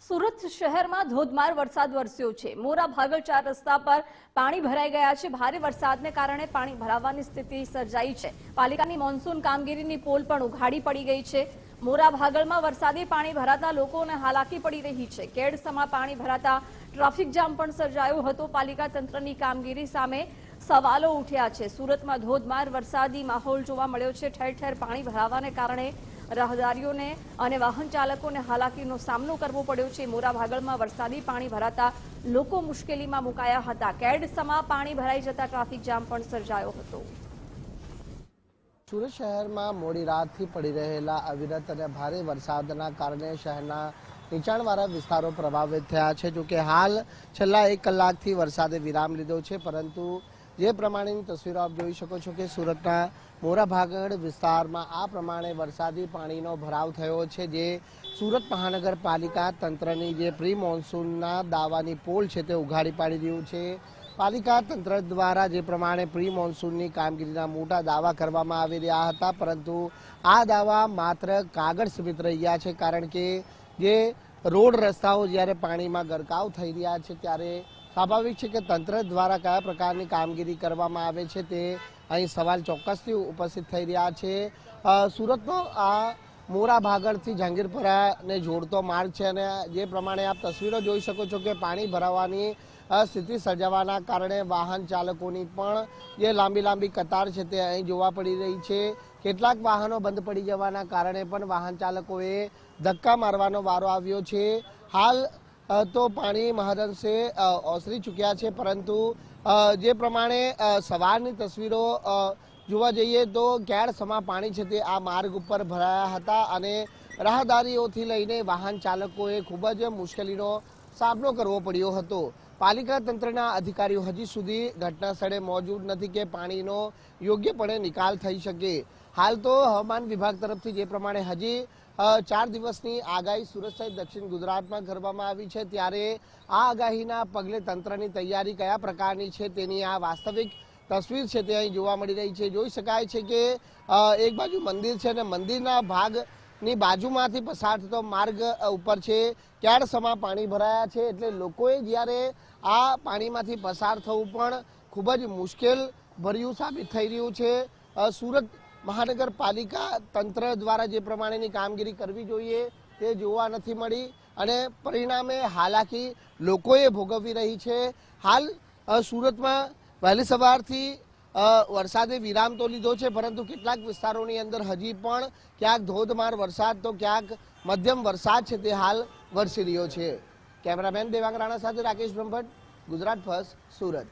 સુરત શહેરમાં ધોધમાર વરસાદ વરસ્યો છે। મોરા ભાગળ 4 રસ્તા પર પાણી ભરાઈ ગયા છે। ભારે વરસાદને કારણે પાણી ભરાવાની સ્થિતિ સર્જાઈ છે। પાલિકાની મોન્સૂન કામગીરીની પોલ પણ ઉઘાડી પડી ગઈ છે। મોરા ભાગળમાં વરસાદી પાણી ભરાતા લોકોને હાલાકી પડી રહી છે। કેડસમાં પાણી ભરાતા ટ્રાફિક જામ પણ સર્જાયો હતો। પાલિકા તંત્રની કામગીરી સામે સવાલો ઉઠ્યા છે। સુરતમાં ધોધમાર વરસાદી માહોલ જોવા મળ્યો છે। ઠેર ઠેર પાણી ભરાવાને કારણે રાહદારીઓને અને વાહન ચાલકોને હાલાકીનો સામનો કરવો પડ્યો છે। મોરા ભાગળમાં વરસાદી પાણી ભરાતા લોકો મુશ્કેલીમાં મુકાયા હતા। કેડસમાં પાણી ભરાઈ જતા ટ્રાફિક જામ પણ સર્જાયો હતો। સુરત શહેરમાં મોડી રાતથી પડી રહેલા અવિરત અને ભારે વરસાદના કારણે શહેરના નીચાણવાળા વિસ્તારો પ્રભાવિત થયા છે। જોકે હાલ છેલ્લા 1 કલાકથી વરસાદે વિરામ લીધો છે, પરંતુ જે પ્રમાણેની તસવીરો આપ જોઈ શકો છો કે સુરતના મોરા ભાગળ વિસ્તારમાં આ પ્રમાણે વરસાદી પાણીનો ભરાવ થયો છે, જે સુરત મહાનગરપાલિકા તંત્રની જે પ્રી મોન્સૂનના દાવાની પોલ છે તે ઉઘાડી પાડી રહ્યું છે। પાલિકા તંત્ર દ્વારા જે પ્રમાણે પ્રી મોન્સૂનની કામગીરીના મોટા દાવા કરવામાં આવી રહ્યા હતા, પરંતુ આ દાવા માત્ર કાગળ સીમિત રહ્યા છે, કારણ કે જે રોડ રસ્તાઓ જ્યારે પાણીમાં ગરકાવ થઈ રહ્યા છે ત્યારે સ્વાભાવિક છે કે તંત્ર દ્વારા કયા પ્રકારની કામગીરી કરવામાં આવે છે તે અહીં સવાલ ચોક્કસથી ઉપસ્થિત થઈ રહ્યા છે। સુરતનો આ મોરા ભાગળથી જહાંગીરપરાને જોડતો માર્ગ છે, અને જે પ્રમાણે આપ તસવીરો જોઈ શકો છો કે પાણી ભરાવાની સ્થિતિ સર્જાવાના કારણે વાહન ચાલકોની પણ જે લાંબી કતાર છે તે અહીં જોવા પડી રહી છે। કેટલાક વાહનો બંધ પડી જવાના કારણે પણ વાહન ચાલકોએ ધક્કા મારવાનો વારો આવ્યો છે। હાલ તો પાણી મહદઅંશે ઓસરી ચૂક્યા છે, પરંતુ જે પ્રમાણે સવારની તસવીરો જોવા જઈએ તો કેડસમાં પાણી છે તે આ માર્ગ ઉપર ભરાયા હતા, અને રાહદારીઓથી લઈને વાહન ચાલકોએ ખૂબ જ મુશ્કેલીનો સામનો કરવો પડ્યો હતો। પાલિકા તંત્રના અધિકારીઓ હજી સુધી ઘટના સ્થળે મોજૂદ નથી કે પાણીનો યોગ્યપણે નિકાલ થઈ શકે। હાલ તો હવામાન વિભાગ તરફથી જે પ્રમાણે હજી 4 દિવસની આગાહી સુરત સહિત દક્ષિણ ગુજરાતમાં કરવામાં આવી છે, ત્યારે આ આગાહીના પગલે તંત્રની તૈયારી કયા પ્રકારની છે તેની આ વાસ્તવિક તસવીર છે તે અહીં જોવા મળી રહી છે। જોઈ શકાય છે કે એક બાજુ મંદિર છે અને મંદિરના ભાગની બાજુમાંથી પસાર થતો માર્ગ ઉપર છે કેડસમાં પાણી ભરાયા છે, એટલે લોકોએ જ્યારે આ પાણીમાંથી પસાર થવું પણ ખૂબ જ મુશ્કેલ ભર્યું સાબિત થઈ રહ્યું છે। સુરત મહાનગરપાલિકા તંત્ર દ્વારા જે પ્રમાણેની કામગીરી કરવી જોઈએ તે જોવા નથી મળી, અને પરિણામે હાલાકી લોકોએ ભોગવવી રહી છે। હાલ સુરતમાં વહેલી સવારથી વરસાદે વિરામ તો લીધો છે, પરંતુ કેટલાક વિસ્તારોની અંદર હજી પણ ક્યાંક ધોધમાર વરસાદ તો ક્યાંક મધ્યમ વરસાદ છે તે હાલ વરસી રહ્યો છે। કેમેરામેન દેવાંગ રાણા સાથે રાકેશ બ્રહ્મભટ્ટ, ગુજરાત ફર્સ્ટ, સુરત।